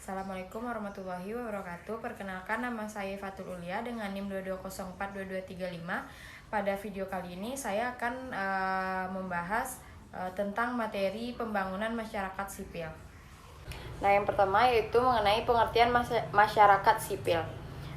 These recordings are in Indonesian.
Assalamualaikum warahmatullahi wabarakatuh. Perkenalkan, nama saya Fatul Ulia dengan NIM 22042235. Pada video kali ini saya akan membahas tentang materi pembangunan masyarakat sipil. Nah, yang pertama yaitu mengenai pengertian masyarakat sipil.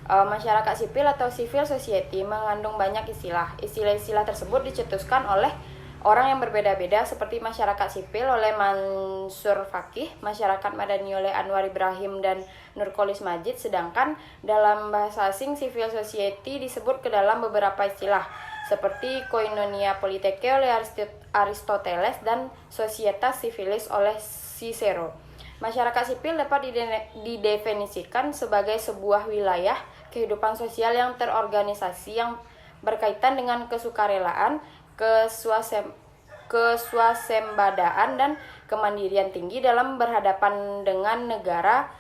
Masyarakat sipil atau civil society mengandung banyak istilah. Istilah-istilah tersebut dicetuskan oleh orang yang berbeda-beda, seperti masyarakat sipil oleh Mansur Fakih, masyarakat madani oleh Anwar Ibrahim dan Nurkolis Majid, sedangkan dalam bahasa asing civil society disebut ke dalam beberapa istilah seperti koinonia politike oleh Aristoteles dan societas civilis oleh Cicero. Masyarakat sipil dapat didefinisikan sebagai sebuah wilayah kehidupan sosial yang terorganisasi yang berkaitan dengan kesukarelaan, keswasembadaan dan kemandirian tinggi dalam berhadapan dengan negara,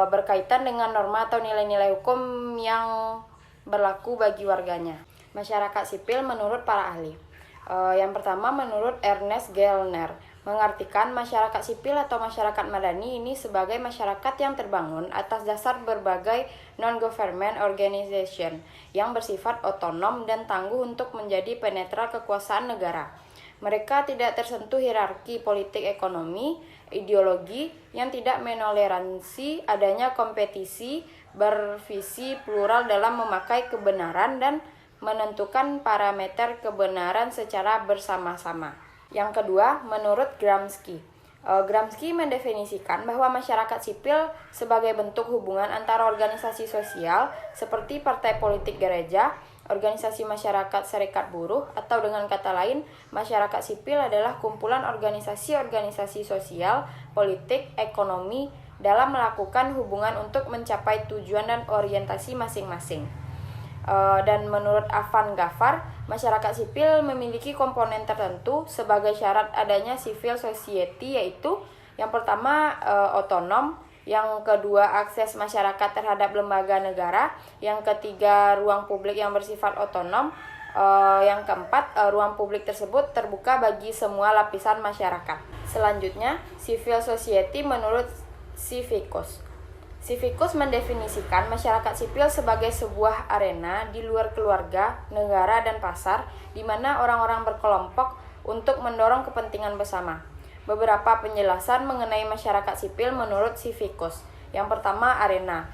berkaitan dengan norma atau nilai-nilai hukum yang berlaku bagi warganya. Masyarakat sipil menurut para ahli. Yang pertama, menurut Ernest Gellner, mengartikan masyarakat sipil atau masyarakat madani ini sebagai masyarakat yang terbangun atas dasar berbagai non-government organization yang bersifat otonom dan tangguh untuk menjadi penetral kekuasaan negara. Mereka tidak tersentuh hierarki politik, ekonomi, ideologi yang tidak menoleransi adanya kompetisi, bervisi plural dalam memakai kebenaran dan menentukan parameter kebenaran secara bersama-sama. Yang kedua, menurut Gramsci. Gramsci mendefinisikan bahwa masyarakat sipil sebagai bentuk hubungan antara organisasi sosial seperti partai politik gereja, organisasi masyarakat serikat buruh, atau dengan kata lain, masyarakat sipil adalah kumpulan organisasi-organisasi sosial, politik, ekonomi dalam melakukan hubungan untuk mencapai tujuan dan orientasi masing-masing. Dan menurut Afan Ghaffar, masyarakat sipil memiliki komponen tertentu sebagai syarat adanya civil society, yaitu yang pertama otonom, yang kedua akses masyarakat terhadap lembaga negara, yang ketiga ruang publik yang bersifat otonom, yang keempat ruang publik tersebut terbuka bagi semua lapisan masyarakat. Selanjutnya, civil society menurut Civicus. Civicus mendefinisikan masyarakat sipil sebagai sebuah arena di luar keluarga, negara, dan pasar, di mana orang-orang berkelompok untuk mendorong kepentingan bersama. Beberapa penjelasan mengenai masyarakat sipil menurut Civicus. Yang pertama, arena.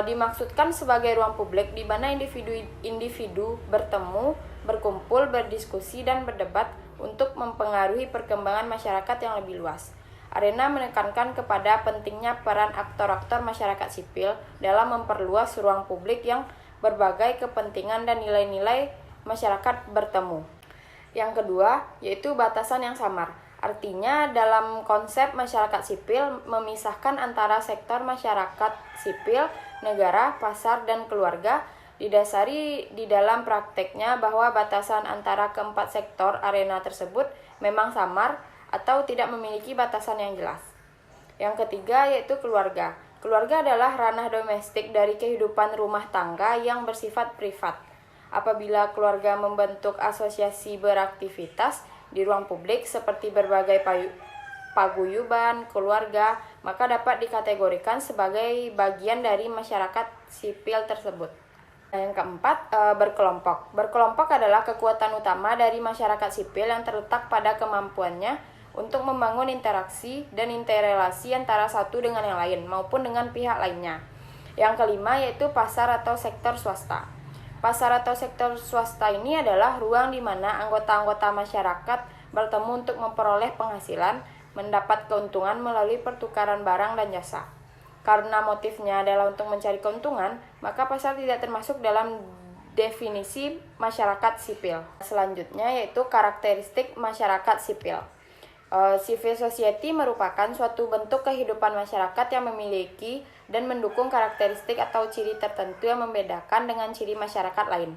Dimaksudkan sebagai ruang publik di mana individu bertemu, berkumpul, berdiskusi, dan berdebat untuk mempengaruhi perkembangan masyarakat yang lebih luas. Arena menekankan kepada pentingnya peran aktor-aktor masyarakat sipil dalam memperluas ruang publik yang berbagai kepentingan dan nilai-nilai masyarakat bertemu. Yang kedua, yaitu batasan yang samar. Artinya, dalam konsep masyarakat sipil memisahkan antara sektor masyarakat sipil, negara, pasar, dan keluarga, didasari di dalam prakteknya bahwa batasan antara keempat sektor arena tersebut memang samar atau tidak memiliki batasan yang jelas. Yang ketiga yaitu keluarga. Keluarga adalah ranah domestik dari kehidupan rumah tangga yang bersifat privat. Apabila keluarga membentuk asosiasi beraktivitas di ruang publik seperti berbagai paguyuban keluarga, maka dapat dikategorikan sebagai bagian dari masyarakat sipil tersebut. Yang keempat, berkelompok. Berkelompok adalah kekuatan utama dari masyarakat sipil yang terletak pada kemampuannya untuk membangun interaksi dan interrelasi antara satu dengan yang lain maupun dengan pihak lainnya. Yang kelima yaitu pasar atau sektor swasta. Pasar atau sektor swasta ini adalah ruang di mana anggota-anggota masyarakat bertemu untuk memperoleh penghasilan, mendapat keuntungan melalui pertukaran barang dan jasa. Karena motifnya adalah untuk mencari keuntungan, maka pasar tidak termasuk dalam definisi masyarakat sipil. Selanjutnya yaitu karakteristik masyarakat sipil. Civil society merupakan suatu bentuk kehidupan masyarakat yang memiliki dan mendukung karakteristik atau ciri tertentu yang membedakan dengan ciri masyarakat lain.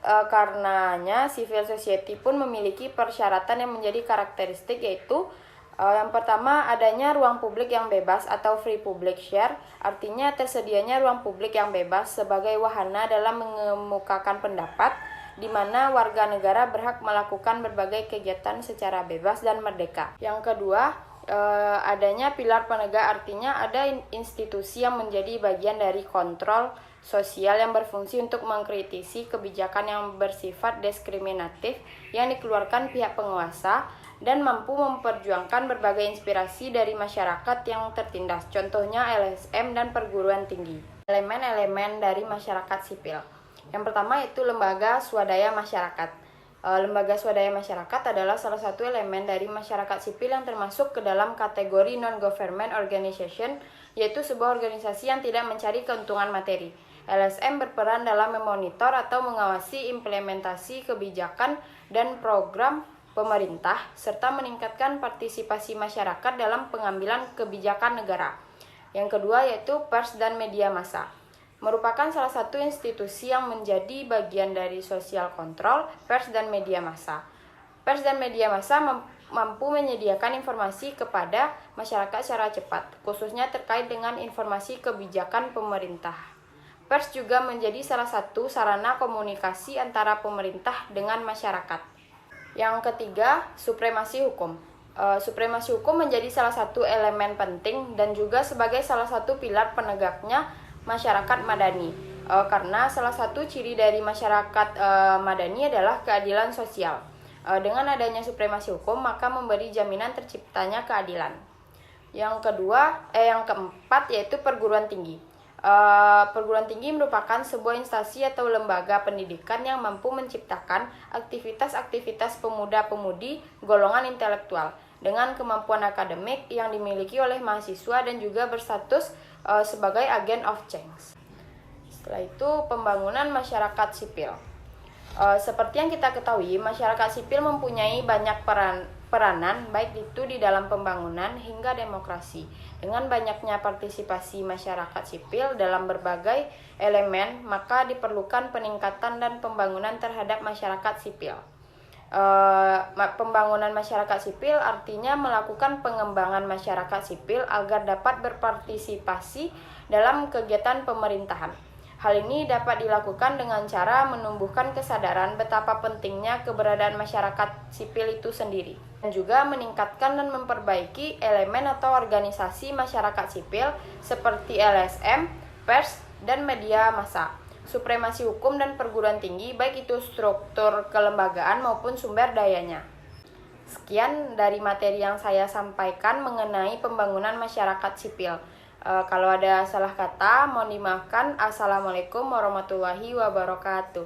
Karenanya, civil society pun memiliki persyaratan yang menjadi karakteristik, yaitu yang pertama, adanya ruang publik yang bebas atau free public share, artinya tersedianya ruang publik yang bebas sebagai wahana dalam mengemukakan pendapat, di mana warga negara berhak melakukan berbagai kegiatan secara bebas dan merdeka. Yang kedua, adanya pilar penegak artinya ada institusi yang menjadi bagian dari kontrol sosial yang berfungsi untuk mengkritisi kebijakan yang bersifat diskriminatif yang dikeluarkan pihak penguasa dan mampu memperjuangkan berbagai inspirasi dari masyarakat yang tertindas. Contohnya LSM dan perguruan tinggi. Elemen-elemen dari masyarakat sipil. Yang pertama itu lembaga swadaya masyarakat. Lembaga swadaya masyarakat adalah salah satu elemen dari masyarakat sipil yang termasuk ke dalam kategori non-government organization, yaitu sebuah organisasi yang tidak mencari keuntungan materi. LSM berperan dalam memonitor atau mengawasi implementasi kebijakan dan program pemerintah, serta meningkatkan partisipasi masyarakat dalam pengambilan kebijakan negara. Yang kedua yaitu pers dan media massa. Merupakan salah satu institusi yang menjadi bagian dari sosial kontrol pers dan media massa. Pers dan media massa mampu menyediakan informasi kepada masyarakat secara cepat, khususnya terkait dengan informasi kebijakan pemerintah. Pers juga menjadi salah satu sarana komunikasi antara pemerintah dengan masyarakat. Yang ketiga, supremasi hukum. Supremasi hukum menjadi salah satu elemen penting dan juga sebagai salah satu pilar penegaknya masyarakat madani, karena salah satu ciri dari masyarakat madani adalah keadilan sosial. Dengan adanya supremasi hukum maka memberi jaminan terciptanya keadilan. Yang keempat yaitu perguruan tinggi. Perguruan tinggi merupakan sebuah instansi atau lembaga pendidikan yang mampu menciptakan aktivitas-aktivitas pemuda-pemudi golongan intelektual dengan kemampuan akademik yang dimiliki oleh mahasiswa dan juga berstatus sebagai agen of change. Setelah itu, pembangunan masyarakat sipil. Seperti yang kita ketahui, masyarakat sipil mempunyai banyak peranan baik itu di dalam pembangunan hingga demokrasi. Dengan banyaknya partisipasi masyarakat sipil dalam berbagai elemen, maka diperlukan peningkatan dan pembangunan terhadap masyarakat sipil. Pembangunan masyarakat sipil artinya melakukan pengembangan masyarakat sipil agar dapat berpartisipasi dalam kegiatan pemerintahan. Hal ini dapat dilakukan dengan cara menumbuhkan kesadaran betapa pentingnya keberadaan masyarakat sipil itu sendiri, dan juga meningkatkan dan memperbaiki elemen atau organisasi masyarakat sipil seperti LSM, pers, dan media massa. Supremasi hukum dan perguruan tinggi, baik itu struktur kelembagaan maupun sumber dayanya. Sekian dari materi yang saya sampaikan mengenai pembangunan masyarakat sipil. Kalau ada salah kata, mohon dimaafkan. Assalamualaikum warahmatullahi wabarakatuh.